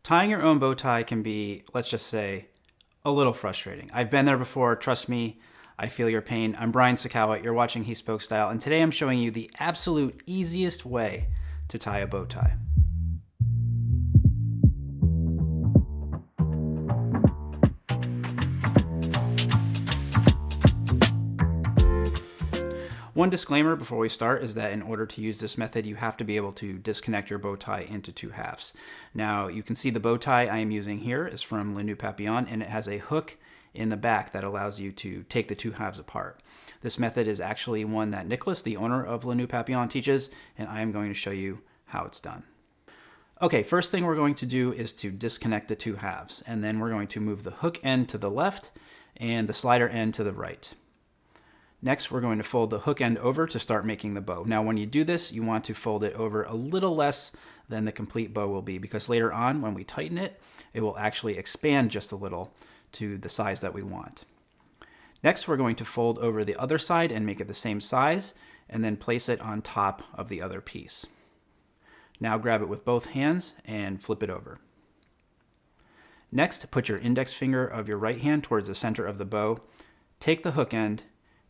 Tying your own bow tie can be, let's just say, a little frustrating. I've been there before, trust me, I feel your pain. I'm Brian Sacawa, you're watching He Spoke Style, and today I'm showing you the absolute easiest way to tie a bow tie. One disclaimer before we start is that in order to use this method, you have to be able to disconnect your bow tie into two halves. Now, you can see the bow tie I am using here is from Le Nœud Papillon, and it has a hook in the back that allows you to take the two halves apart. This method is actually one that Nicholas, the owner of Le Nœud Papillon, teaches, and I am going to show you how it's done. Okay, first thing we're going to do is to disconnect the two halves, and then we're going to move the hook end to the left and the slider end to the right. Next, we're going to fold the hook end over to start making the bow. Now, when you do this, you want to fold it over a little less than the complete bow will be, because later on, when we tighten it, it will actually expand just a little to the size that we want. Next, we're going to fold over the other side and make it the same size, and then place it on top of the other piece. Now grab it with both hands and flip it over. Next, put your index finger of your right hand towards the center of the bow, take the hook end,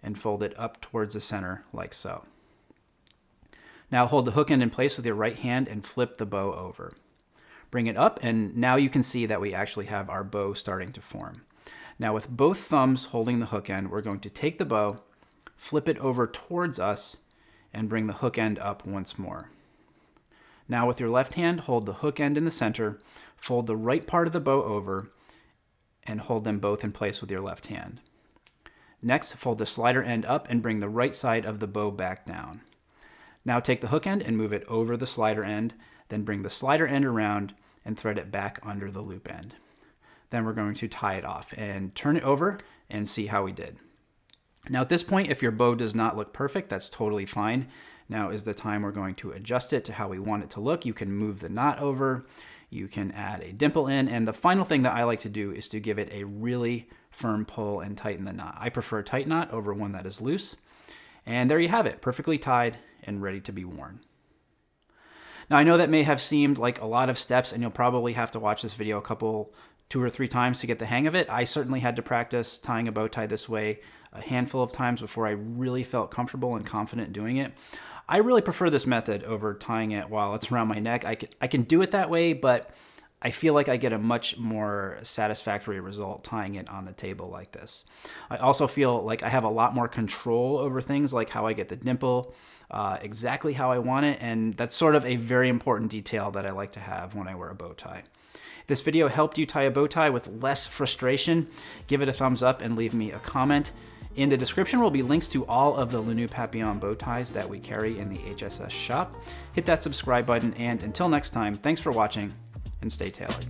and fold it up towards the center like so. Now hold the hook end in place with your right hand and flip the bow over. Bring it up, and now you can see that we actually have our bow starting to form. Now with both thumbs holding the hook end, we're going to take the bow, flip it over towards us, and bring the hook end up once more. Now with your left hand, hold the hook end in the center, fold the right part of the bow over, and hold them both in place with your left hand. Next, fold the slider end up and bring the right side of the bow back down. Now take the hook end and move it over the slider end, then bring the slider end around and thread it back under the loop end. Then we're going to tie it off and turn it over and see how we did. Now at this point, if your bow does not look perfect, that's totally fine. Now is the time we're going to adjust it to how we want it to look. You can move the knot over, you can add a dimple in, and the final thing that I like to do is to give it a really firm pull and tighten the knot. I prefer a tight knot over one that is loose. And there you have it, perfectly tied and ready to be worn. Now I know that may have seemed like a lot of steps, and you'll probably have to watch this video two or three times to get the hang of it. I certainly had to practice tying a bow tie this way a handful of times before I really felt comfortable and confident doing it. I really prefer this method over tying it while it's around my neck. I can do it that way, but I feel like I get a much more satisfactory result tying it on the table like this. I also feel like I have a lot more control over things like how I get the dimple, exactly how I want it, and that's sort of a very important detail that I like to have when I wear a bow tie. If this video helped you tie a bow tie with less frustration, give it a thumbs up and leave me a comment. In the description will be links to all of the Le Nœud Papillon bow ties that we carry in the HSS shop. Hit that subscribe button, and until next time, thanks for watching and stay tailored.